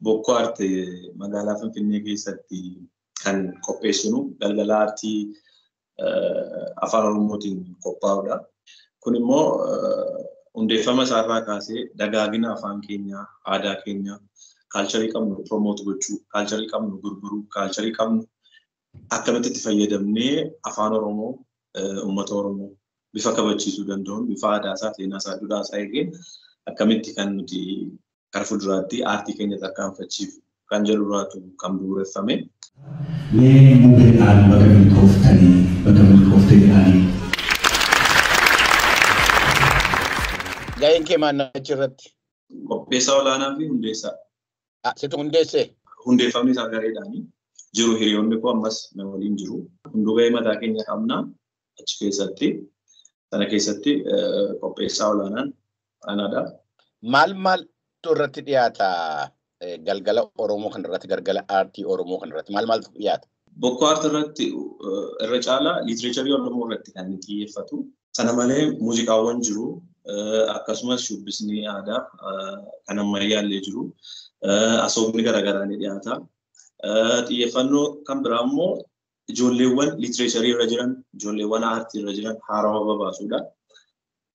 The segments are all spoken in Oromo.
bokkoo aartii magaalaa Finfinnee keessatti kan qopheessinu galgala aartii afaan Oromootiin qophaa'udha. Kun immoo hundeeffama isaarraa kaasee dagaagina afaan keenyaa, aadaa keenyaa, kaalcharii qabnu promoot gochuu, kaalcharii qabnu gurguruu, kaalcharii qabnu akkamitti itti fayyadamnee afaan Oromoo, uummata Oromoo bifa kabachiisuu danda'uun, bifa aadaa isaa, seenaa isaa, duudhaa isaa eegeen akkamitti kan nuti gara fuulduraatti aartii keenya tarkaanfachiisu kan jedhurraatu kan bu'uureffame. Mee muudeedhaan bakka milkooftanii Ga'een kee maal achirratti? Qopheessaa olaanaa fi hundeessaa. Situ hundeessee? Hundeeffamni isaa gareedhaani. Jiru hiriyoonni koo ammas na waliin jiru. Hunduu ga'ee mataa keenya qabna achi keessatti. Sana keessatti qopheessaa olaanaan anaadha. Maaltu irratti dhiyaata galgala Oromoo kan irratti galgala aartii Oromoo kan irratti maaltu dhiyaata? Bokkoo aartii irratti irra caalaa liitireecharii Oromoo irratti kan inni xiyyeeffatu. Sana malee muuziqaawwan jiru. Akkasumas shubbisni aadaa kan ammayyaallee jiru. Asoomni garaagaraa ni dhiyaata. Xiyyeeffannoo kan biraa immoo ijoolleewwan liitireecharii irra jiran, ijoolleewwan aartii irra jiran haarawaa babaasuudha.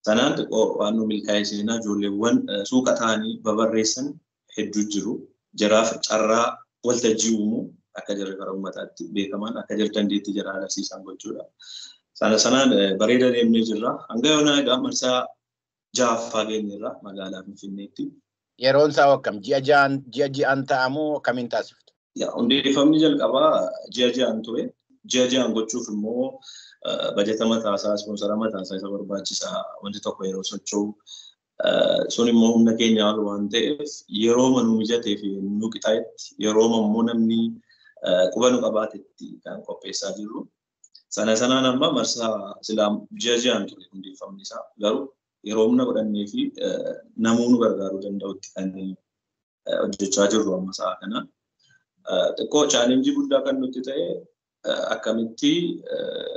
Sanaan xiqqoo waan nu milkaa'ee seenaa ijoolleewwan suuqa ta'anii babarreessan hedduu jiru. Jaraaf carraa waltajjii uumuu akka jirre gara uummataatti beekaman akka jirre dandeettii jara agarsiisan gochuudha. Sanaan bareeda deemnee jirra. Hanga yoonaa egaa marsaa ja'affaa geenyerra magaalaa Finfinneetti. Yeroon isaa akkam? Ji'a ji'aan ta'amoo akkamiin taasiftu? Hundeeffamni jalqabaa ji'a ji'aan ture. Ji'a ji'aan gochuuf immoo bajeta mataasaa, ispoonsara mataasaa isa barbaachisaa wanti tokko yeroo socho'u. Sun immoo humna keenya ol waan ta'eef yeroo manuu mijatee fi nu qixaayetti yeroo immoo namni quba nu qabaatetti kan qopheessaa jirru. Sanaan amma marsaa silaa ji'a ji'aan ture hundeeffamni isaa garuu yeroo humna godhannee fi namuu nu gargaaruu danda'utti kan hojjechaa jirru amma sa'a kana. Xiqqoo chaalenjii guddaa kan nutti ta'e akkamitti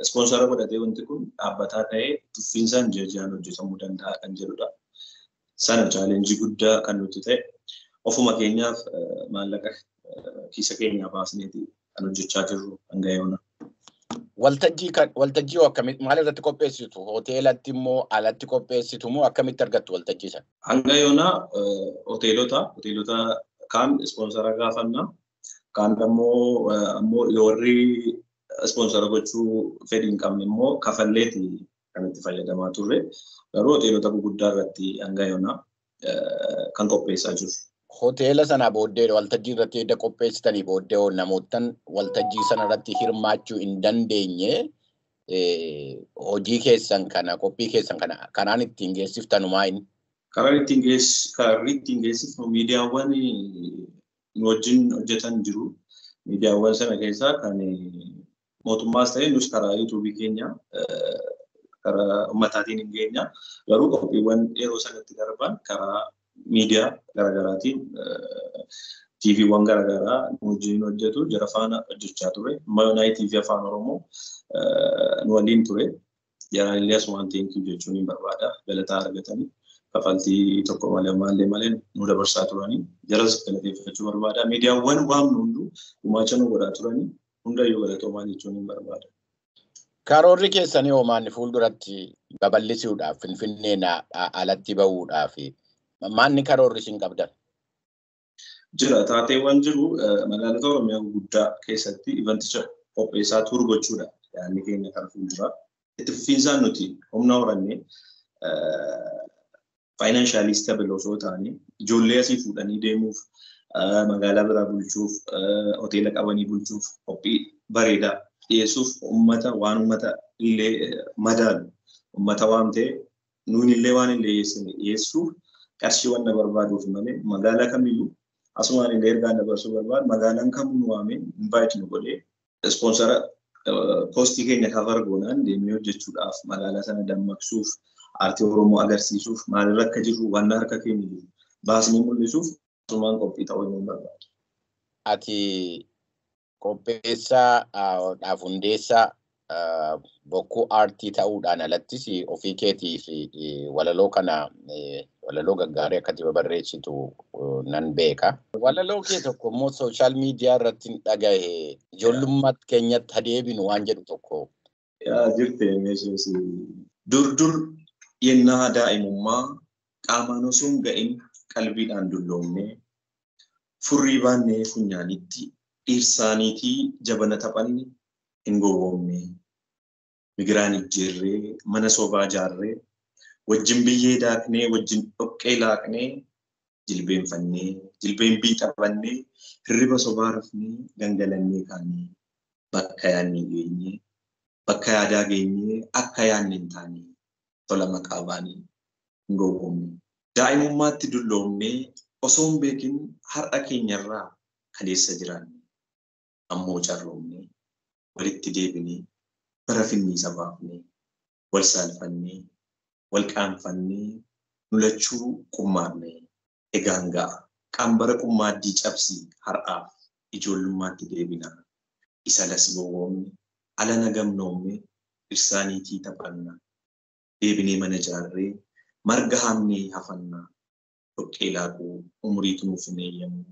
ispoonsara godhatee wanti kun dhaabbataa ta'ee tuffiinsaan ji'a ji'aan hojjetamuu danda'a kan jedhudha. Sana chaalenjii guddaa kan nutti ta'e ofuma keenyaaf maallaqa kiisa keenyaa baasneeti kan hojjechaa jirru hanga yoona. Waltajjii akkamitti maal irratti qopheessitu? Hoteelatti immoo alatti qopheessitu moo akkamitti argattu waltajjii sana? Hanga yoona hoteelota kaan ispoonsara gaafannaa. Kaan ammoo warri ispoonsara gochuu fedhii hin qabne immoo kafalleeti kan itti fayyadamaa turre. Garuu hoteelota gurguddaa irratti hanga yoona kan qopheessaa jiru. Hoteela sana booddee waltajjii irratti edda qopheessitanii booddee namootaan waltajjii sana irratti hirmaachuu hin dandeenye hojii keessan kana qophii keessan kana karaan ittiin geessiftanu maali? Karaan ittiin geessifnu miidiyaawwan nu wajjin hojjetan jiru. Miidiyaawwan sana keessaa kan mootummaas ta'e nus karaa yuutuubii keenya karaa uummataatiin hin geenya. Garuu qophiiwwan yeroo sanatti darban karaa miidiyaa garaagaraatiin TVwwan garaagaraa nu wajjin hojjetu jara faana hojjechaa ture. Mayoonaayi TV afaan Oromoo nu waliin ture. Jara illee asumaan teenkii jechuun hin barbaada. Galataa argatanii. Kafaltii tokko malee nu dabarsaa turanii jaras galateeffachuu barbaada. Miidiyaawwan waamnu hunduu gumaacha nu godhaa turanii hundayyuu galatoomaa jechuun hin barbaada. Karoorri keessanii hoomaan fuulduratti babal'isuudhaaf Finfinneen alatti bahuudhaaf maanni karoorri isin qabdan? Jira taateewwan jiru magaalota Oromiyaa guddaa keessatti ivanticha qopheessaa turu gochuudha. Yaadni keenya kan fuulduraa. Itti fufiinsaan nuti humna horannee financially stable osoo ta'anii ijoollee asii fuudhanii deemuuf magaalaa biraa bulchuuf hoteela qabanii bulchuuf qophii bareedaa dhiyeessuuf waan uummata illee madaalu uummata waan ta'e nuun illee waan illee dhiyeessuuf qarshii waan na barbaaduuf malee magaalaa kamiyyuu asumaan illee ergaa dabarsuu barbaadu magaalaan kamuu nu waamee invite nu godhee ispoonsara koostii keenya kafar goonaan deemee hojjechuudhaaf magaalaa sana dammaqsuuf aartii Oromoo agarsiisuuf maalirra akka jiru waan harka keenya jiru baasnee mul'isuuf asumaan qophii ta'uu hin barbaadu. Ati qopheessaa hundeessaa bokkuu aartii ta'uudhaan alattis ofii keetii fi walaloo kana walaloo gaggaarii akkati barreessitu nan beeka. Walaloo kee tokko immoo sooshaal miidiyaa irratti dhagahe ijoollummaatti keenyatti adeebinu waan jedhu tokko. Jirte meeshaas dur yennaa daa'imummaa qaamaan osoo hin ga'in qalbiidhaan dulloomne furrii baannee funyaanitti dhiirsaaniitii jabana taphanne hin gowwoomne. Migiraan ijjeerree mana sobaa jaarree wajjin biyyee daaknee wajjin dhoqqee laaqnee jilbeenfannee jilbeenbii qabannee hirriba sobaa rafnee gangalannee kaanee bakka yaadni geenyee bakka yaadaa geenyee akka yaadni hin taane tola maqaa baanii hin gowwoomne. Daa'imummaatti dulloomnee osoo hin beekin har'a keenyarraa kaleessa jiraanne ammoo carroomnee walitti deebinee bara finniisa baafnee wal saalfannee wal qaanfannee nulachuu qummaarnee egaan ga'a qambara qummaaddii cabsii har'aaf ijoollummaatti deebinaa isa las gowwoomne ala nagamnoomne dhirsaaniitii taphannaa deebinee mana jaarree marga haamnee hafannaa dhoqqee laaquu umuriitu nuuf hin eeyyamu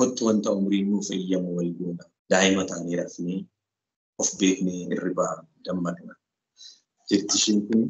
kottu wanta umuriin nuuf eeyyamu wal goona daa'ima taanee rafnee of beeknee hirribaa dammaqna. Jetti ishiin kun